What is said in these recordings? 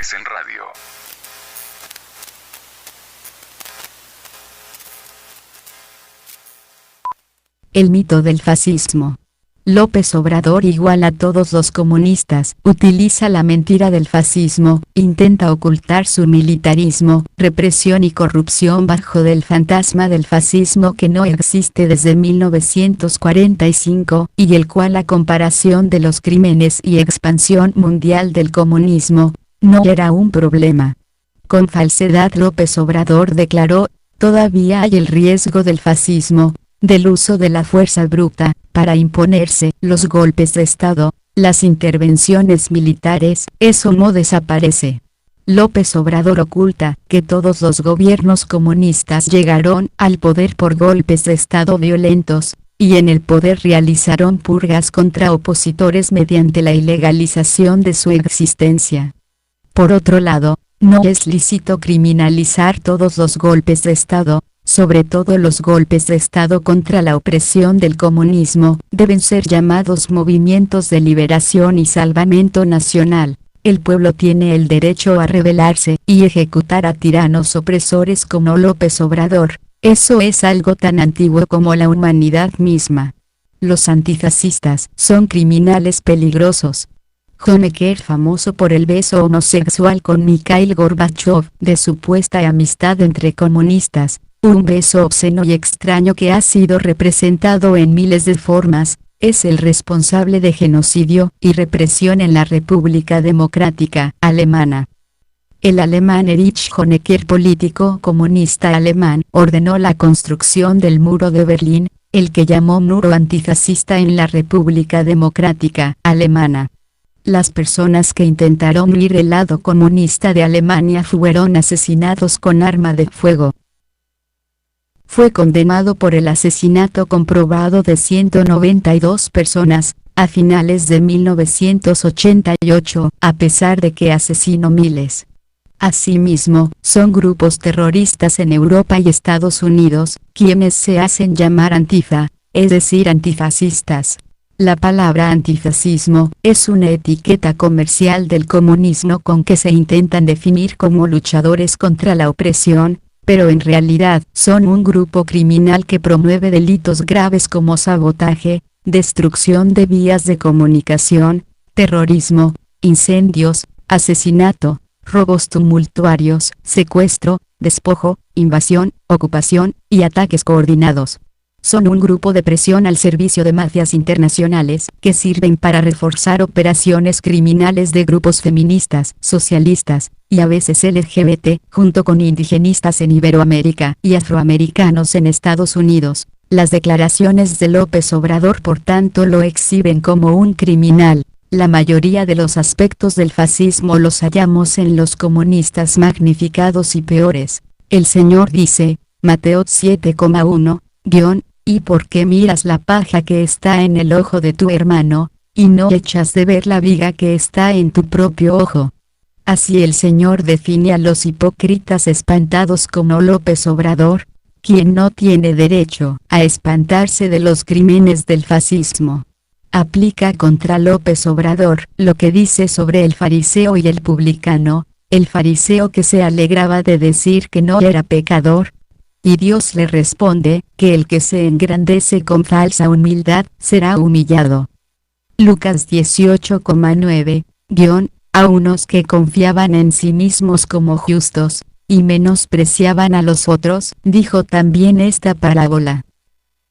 Mujeres en Radio. El mito del fascismo. López Obrador igual a todos los comunistas, utiliza la mentira del fascismo, intenta ocultar su militarismo, represión y corrupción bajo del fantasma del fascismo que no existe desde 1945, y el cual a comparación de los crímenes y expansión mundial del comunismo, no era un problema. Con falsedad López Obrador declaró, todavía hay el riesgo del fascismo, del uso de la fuerza bruta, para imponerse, los golpes de Estado, las intervenciones militares, eso no desaparece. López Obrador oculta que todos los gobiernos comunistas llegaron al poder por golpes de Estado violentos, y en el poder realizaron purgas contra opositores mediante la ilegalización de su existencia. Por otro lado, no es lícito criminalizar todos los golpes de Estado, sobre todo los golpes de Estado contra la opresión del comunismo, deben ser llamados movimientos de liberación y salvamento nacional. El pueblo tiene el derecho a rebelarse y ejecutar a tiranos opresores como López Obrador. Eso es algo tan antiguo como la humanidad misma. Los antifascistas son criminales peligrosos. Honecker, famoso por el beso homosexual con Mikhail Gorbachev, de supuesta amistad entre comunistas, un beso obsceno y extraño que ha sido representado en miles de formas, es el responsable de genocidio y represión en la República Democrática Alemana. El alemán Erich Honecker, político comunista alemán, ordenó la construcción del muro de Berlín, el que llamó muro antifascista en la República Democrática Alemana. Las personas que intentaron huir del lado comunista de Alemania fueron asesinados con arma de fuego. Fue condenado por el asesinato comprobado de 192 personas, a finales de 1988, a pesar de que asesinó miles. Asimismo, son grupos terroristas en Europa y Estados Unidos, quienes se hacen llamar Antifa, es decir antifascistas. La palabra antifascismo es una etiqueta comercial del comunismo con que se intentan definir como luchadores contra la opresión, pero en realidad son un grupo criminal que promueve delitos graves como sabotaje, destrucción de vías de comunicación, terrorismo, incendios, asesinato, robos tumultuarios, secuestro, despojo, invasión, ocupación, y ataques coordinados. Son un grupo de presión al servicio de mafias internacionales, que sirven para reforzar operaciones criminales de grupos feministas, socialistas, y a veces LGBT, junto con indigenistas en Iberoamérica y afroamericanos en Estados Unidos. Las declaraciones de López Obrador por tanto lo exhiben como un criminal. La mayoría de los aspectos del fascismo los hallamos en los comunistas magnificados y peores. El Señor dice, Mateo 7,1, ¿y por qué miras la paja que está en el ojo de tu hermano, y no echas de ver la viga que está en tu propio ojo? Así el Señor define a los hipócritas espantados como López Obrador, quien no tiene derecho a espantarse de los crímenes del fascismo. Aplica contra López Obrador lo que dice sobre el fariseo y el publicano, el fariseo que se alegraba de decir que no era pecador. Y Dios le responde, que el que se engrandece con falsa humildad, será humillado. Lucas 18,9, a unos que confiaban en sí mismos como justos, y menospreciaban a los otros, dijo también esta parábola.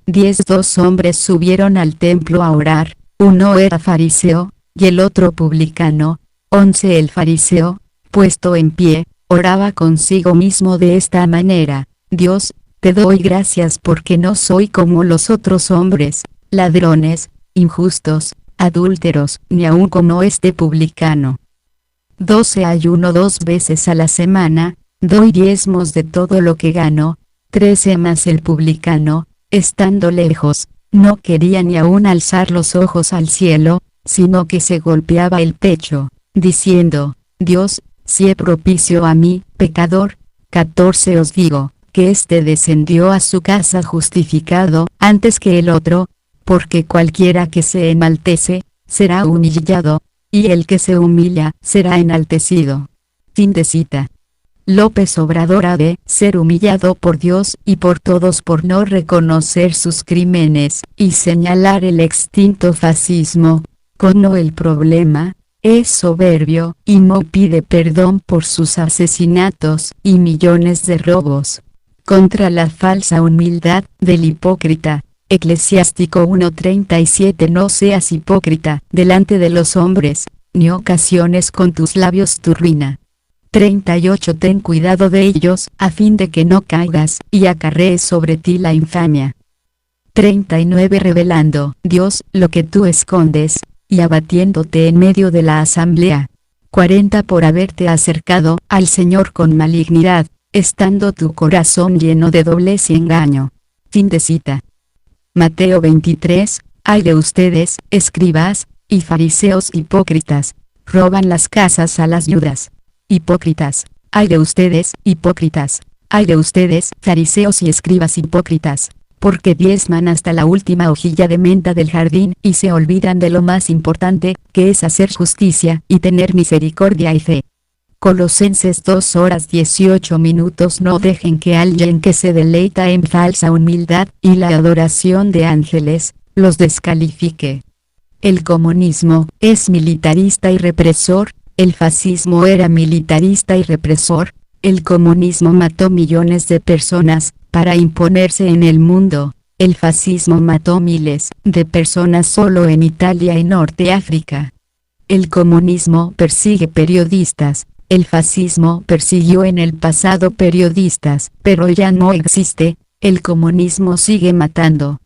2 hombres subieron al templo a orar, uno era fariseo, y el otro publicano. 11 El fariseo, puesto en pie, oraba consigo mismo de esta manera. Dios, te doy gracias porque no soy como los otros hombres, ladrones, injustos, adúlteros, ni aun como este publicano. 12 Ayuno 2 veces a la semana, doy diezmos de todo lo que gano. 13 Mas el publicano, estando lejos, no quería ni aun alzar los ojos al cielo, sino que se golpeaba el pecho, diciendo, Dios, sé propicio a mí, pecador. 14 Os digo, que éste descendió a su casa justificado antes que el otro, porque cualquiera que se enaltece, será humillado, y el que se humilla, será enaltecido. Fin de cita. López Obrador ha de ser humillado por Dios y por todos por no reconocer sus crímenes y señalar el extinto fascismo. No el problema, es soberbio y no pide perdón por sus asesinatos y millones de robos. Contra la falsa humildad del hipócrita. Eclesiástico 1:37. No seas hipócrita delante de los hombres, ni ocasiones con tus labios tu ruina. 38. Ten cuidado de ellos, a fin de que no caigas, y acarrees sobre ti la infamia. 39. Revelando Dios lo que tú escondes, y abatiéndote en medio de la asamblea. 40. Por haberte acercado al Señor con malignidad, estando tu corazón lleno de doblez y engaño. Fin de cita. Mateo 23. Ay de ustedes, escribas y fariseos hipócritas, roban las casas a las viudas. Hipócritas, ay de ustedes, hipócritas, ay de ustedes, fariseos y escribas hipócritas, porque diezman hasta la última hojilla de menta del jardín y se olvidan de lo más importante, que es hacer justicia y tener misericordia y fe. Colosenses 2:18. No dejen que alguien que se deleita en falsa humildad y la adoración de ángeles, los descalifique. El comunismo es militarista y represor. El fascismo era militarista y represor. El comunismo mató millones de personas para imponerse en el mundo. El fascismo mató miles de personas solo en Italia y Norte África. El comunismo persigue periodistas. El fascismo persiguió en el pasado periodistas, pero ya no existe. El comunismo sigue matando.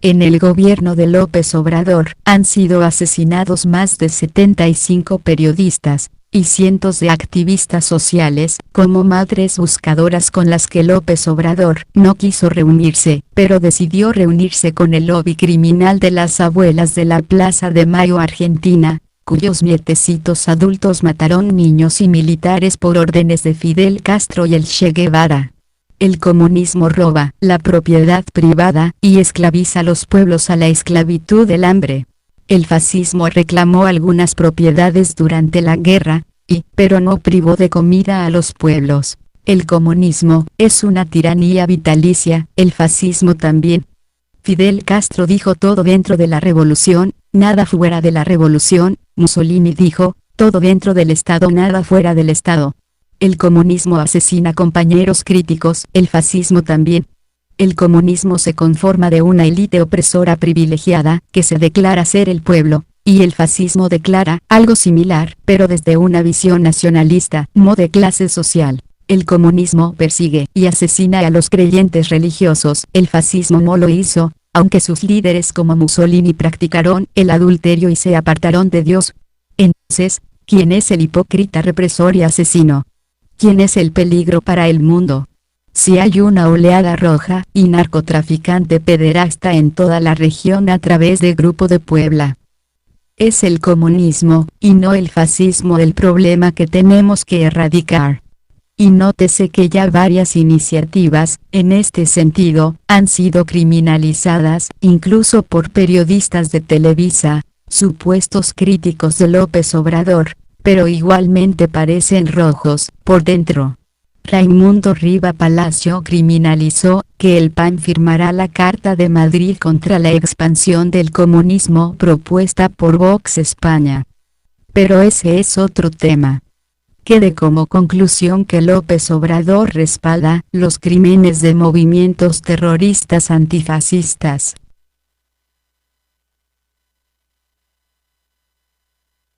En el gobierno de López Obrador han sido asesinados más de 75 periodistas, y cientos de activistas sociales, como madres buscadoras con las que López Obrador no quiso reunirse, pero decidió reunirse con el lobby criminal de las abuelas de la Plaza de Mayo Argentina, cuyos nietecitos adultos mataron niños y militares por órdenes de Fidel Castro y el Che Guevara. El comunismo roba la propiedad privada y esclaviza a los pueblos a la esclavitud del hambre. El fascismo reclamó algunas propiedades durante la guerra, pero no privó de comida a los pueblos. El comunismo es una tiranía vitalicia, el fascismo también. Fidel Castro dijo todo dentro de la revolución, nada fuera de la revolución. Mussolini dijo, todo dentro del Estado, nada fuera del Estado. El comunismo asesina compañeros críticos, el fascismo también. El comunismo se conforma de una élite opresora privilegiada, que se declara ser el pueblo, y el fascismo declara algo similar, pero desde una visión nacionalista, no de clase social. El comunismo persigue y asesina a los creyentes religiosos, el fascismo no lo hizo, aunque sus líderes como Mussolini practicaron el adulterio y se apartaron de Dios. Entonces, ¿quién es el hipócrita represor y asesino? ¿Quién es el peligro para el mundo? Si hay una oleada roja y narcotraficante pederasta en toda la región a través de Grupo de Puebla, es el comunismo, y no el fascismo, el problema que tenemos que erradicar. Y nótese que ya varias iniciativas, en este sentido, han sido criminalizadas, incluso por periodistas de Televisa, supuestos críticos de López Obrador, pero igualmente parecen rojos por dentro. Raimundo Riva Palacio criminalizó que el PAN firmará la Carta de Madrid contra la expansión del comunismo propuesta por Vox España. Pero ese es otro tema. Quede como conclusión que López Obrador respalda los crímenes de movimientos terroristas antifascistas.